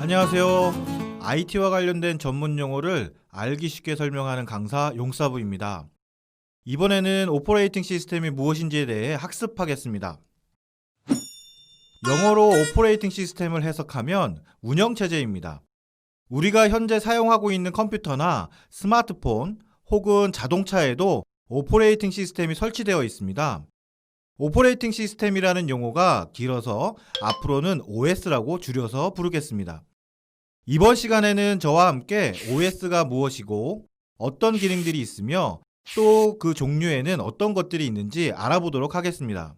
안녕하세요. IT와 관련된 전문 용어를 알기 쉽게 설명하는 강사 용사부입니다. 이번에는 오퍼레이팅 시스템이 무엇인지에 대해 학습하겠습니다. 영어로 오퍼레이팅 시스템을 해석하면 운영체제입니다. 우리가 현재 사용하고 있는 컴퓨터나 스마트폰 혹은 자동차에도 오퍼레이팅 시스템이 설치되어 있습니다. 오퍼레이팅 시스템이라는 용어가 길어서 앞으로는 OS라고 줄여서 부르겠습니다. 이번 시간에는 저와 함께 OS가 무엇이고 어떤 기능들이 있으며 또 그 종류에는 어떤 것들이 있는지 알아보도록 하겠습니다.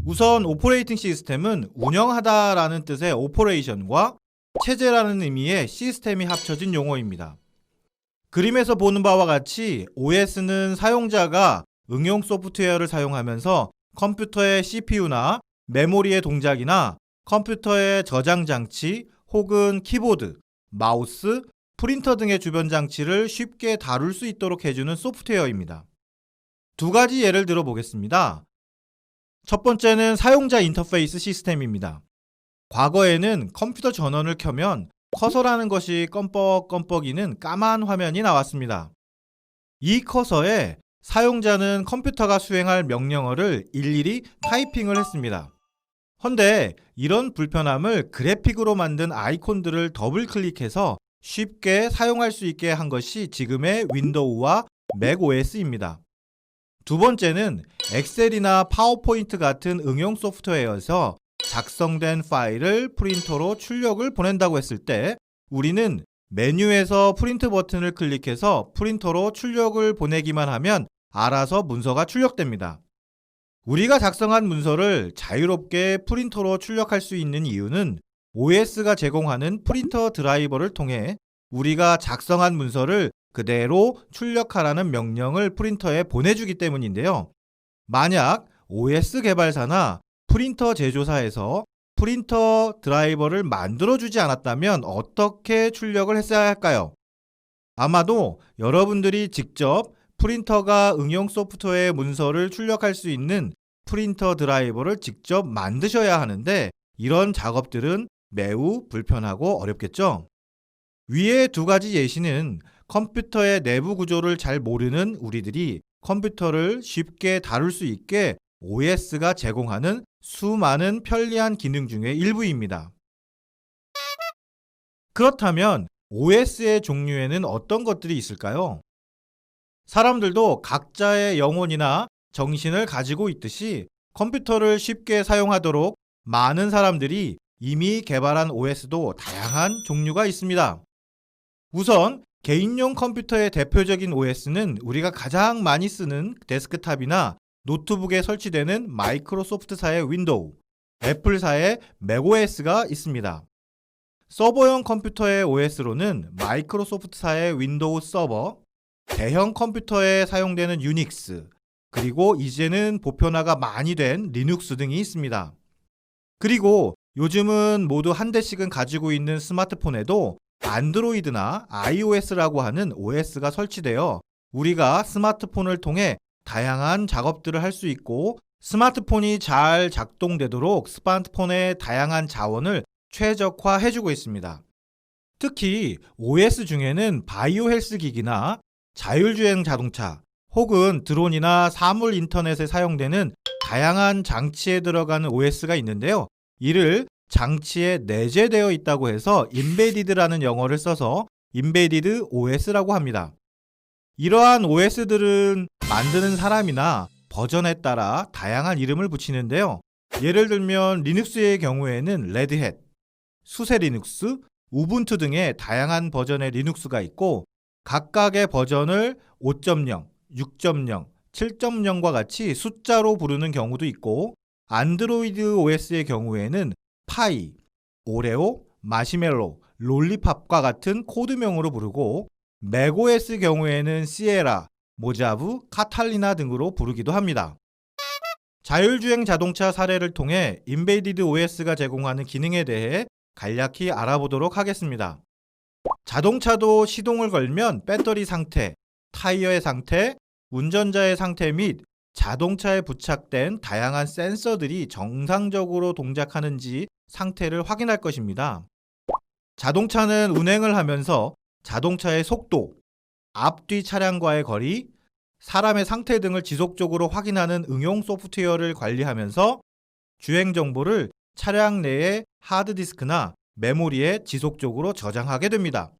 우선 오퍼레이팅 시스템은 운영하다라는 뜻의 오퍼레이션과 체제라는 의미의 시스템이 합쳐진 용어입니다. 그림에서 보는 바와 같이 OS는 사용자가 응용 소프트웨어를 사용하면서 컴퓨터의 CPU나 메모리의 동작이나 컴퓨터의 저장 장치 혹은 키보드, 마우스, 프린터 등의 주변 장치를 쉽게 다룰 수 있도록 해주는 소프트웨어입니다. 두 가지 예를 들어 보겠습니다. 첫 번째는 사용자 인터페이스 시스템입니다. 과거에는 컴퓨터 전원을 켜면 커서라는 것이 껌뻑껌뻑이는 까만 화면이 나왔습니다. 이 커서에 사용자는 컴퓨터가 수행할 명령어를 일일이 타이핑을 했습니다. 헌데 이런 불편함을 그래픽으로 만든 아이콘들을 더블 클릭해서 쉽게 사용할 수 있게 한 것이 지금의 윈도우와 맥OS입니다. 두 번째는 엑셀이나 파워포인트 같은 응용 소프트웨어에서 작성된 파일을 프린터로 출력을 보낸다고 했을 때 우리는 메뉴에서 프린트 버튼을 클릭해서 프린터로 출력을 보내기만 하면 알아서 문서가 출력됩니다. 우리가 작성한 문서를 자유롭게 프린터로 출력할 수 있는 이유는 OS가 제공하는 프린터 드라이버를 통해 우리가 작성한 문서를 그대로 출력하라는 명령을 프린터에 보내주기 때문인데요. 만약 OS 개발사나 프린터 제조사에서 프린터 드라이버를 만들어주지 않았다면 어떻게 출력을 했어야 할까요? 아마도 여러분들이 직접 프린터가 응용 소프트웨어의 문서를 출력할 수 있는 프린터 드라이버를 직접 만드셔야 하는데 이런 작업들은 매우 불편하고 어렵겠죠? 위의 두 가지 예시는 컴퓨터의 내부 구조를 잘 모르는 우리들이 컴퓨터를 쉽게 다룰 수 있게 OS가 제공하는 수많은 편리한 기능 중의 일부입니다. 그렇다면 OS의 종류에는 어떤 것들이 있을까요? 사람들도 각자의 영혼이나 정신을 가지고 있듯이 컴퓨터를 쉽게 사용하도록 많은 사람들이 이미 개발한 OS도 다양한 종류가 있습니다. 우선 개인용 컴퓨터의 대표적인 OS는 우리가 가장 많이 쓰는 데스크탑이나 노트북에 설치되는 마이크로소프트사의 윈도우, 애플사의 맥OS가 있습니다. 서버용 컴퓨터의 OS로는 마이크로소프트사의 윈도우 서버, 대형 컴퓨터에 사용되는 유닉스, 그리고 이제는 보편화가 많이 된 리눅스 등이 있습니다. 그리고 요즘은 모두 한 대씩은 가지고 있는 스마트폰에도 안드로이드나 iOS라고 하는 OS가 설치되어 우리가 스마트폰을 통해 다양한 작업들을 할 수 있고 스마트폰이 잘 작동되도록 스마트폰의 다양한 자원을 최적화해주고 있습니다. 특히 OS 중에는 바이오 헬스 기기나 자율주행 자동차 혹은 드론이나 사물 인터넷에 사용되는 다양한 장치에 들어가는 OS가 있는데요. 이를 장치에 내재되어 있다고 해서 Embedded라는 영어를 써서 Embedded OS라고 합니다. 이러한 OS들은 만드는 사람이나 버전에 따라 다양한 이름을 붙이는데요. 예를 들면 리눅스의 경우에는 레드햇, 수세 리눅스, 우분투 등의 다양한 버전의 리눅스가 있고 각각의 버전을 5.0, 6.0, 7.0과 같이 숫자로 부르는 경우도 있고 안드로이드 OS의 경우에는 파이, 오레오, 마시멜로, 롤리팝과 같은 코드명으로 부르고 맥OS 경우에는 시에라, 모자브, 카탈리나 등으로 부르기도 합니다. 자율주행 자동차 사례를 통해 Embedded OS가 제공하는 기능에 대해 간략히 알아보도록 하겠습니다. 자동차도 시동을 걸면 배터리 상태, 타이어의 상태, 운전자의 상태 및 자동차에 부착된 다양한 센서들이 정상적으로 동작하는지 상태를 확인할 것입니다. 자동차는 운행을 하면서 자동차의 속도, 앞뒤 차량과의 거리, 사람의 상태 등을 지속적으로 확인하는 응용 소프트웨어를 관리하면서 주행 정보를 차량 내의 하드디스크나 메모리에 지속적으로 저장하게 됩니다.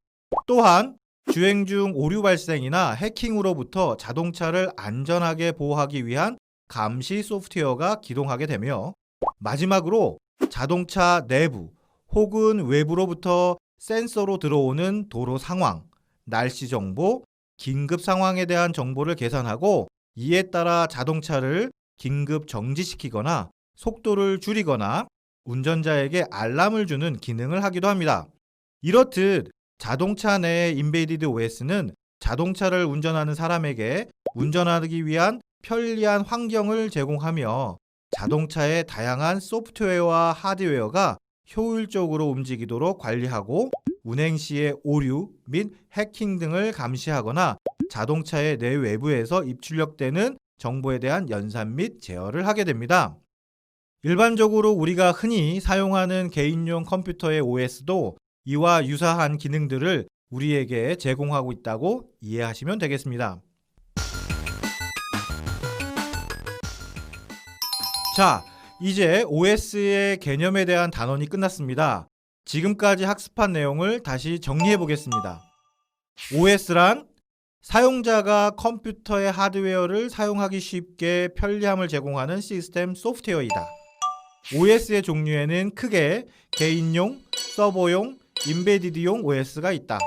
또한 주행 중 오류 발생이나 해킹으로부터 자동차를 안전하게 보호하기 위한 감시 소프트웨어가 기동하게 되며, 마지막으로 자동차 내부 혹은 외부로부터 센서로 들어오는 도로 상황, 날씨 정보, 긴급 상황에 대한 정보를 계산하고 이에 따라 자동차를 긴급 정지시키거나 속도를 줄이거나 운전자에게 알람을 주는 기능을 하기도 합니다. 이렇듯 자동차 내의 인베디드 OS는 자동차를 운전하는 사람에게 운전하기 위한 편리한 환경을 제공하며 자동차의 다양한 소프트웨어와 하드웨어가 효율적으로 움직이도록 관리하고 운행 시의 오류 및 해킹 등을 감시하거나 자동차의 내외부에서 입출력되는 정보에 대한 연산 및 제어를 하게 됩니다. 일반적으로 우리가 흔히 사용하는 개인용 컴퓨터의 OS도 이와 유사한 기능들을 우리에게 제공하고 있다고 이해하시면 되겠습니다. 자, 이제 OS의 개념에 대한 단원이 끝났습니다. 지금까지 학습한 내용을 다시 정리해 보겠습니다. OS란 사용자가 컴퓨터의 하드웨어를 사용하기 쉽게 편리함을 제공하는 시스템 소프트웨어이다. OS의 종류에는 크게 개인용, 서버용, 인베디드용 OS가 있다.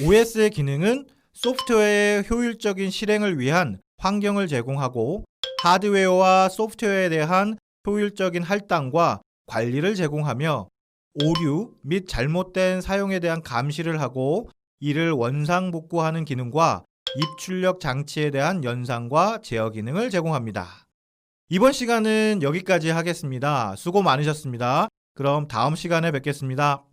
OS의 기능은 소프트웨어의 효율적인 실행을 위한 환경을 제공하고 하드웨어와 소프트웨어에 대한 효율적인 할당과 관리를 제공하며 오류 및 잘못된 사용에 대한 감시를 하고 이를 원상복구하는 기능과 입출력 장치에 대한 연산과 제어 기능을 제공합니다. 이번 시간은 여기까지 하겠습니다. 수고 많으셨습니다. 그럼 다음 시간에 뵙겠습니다.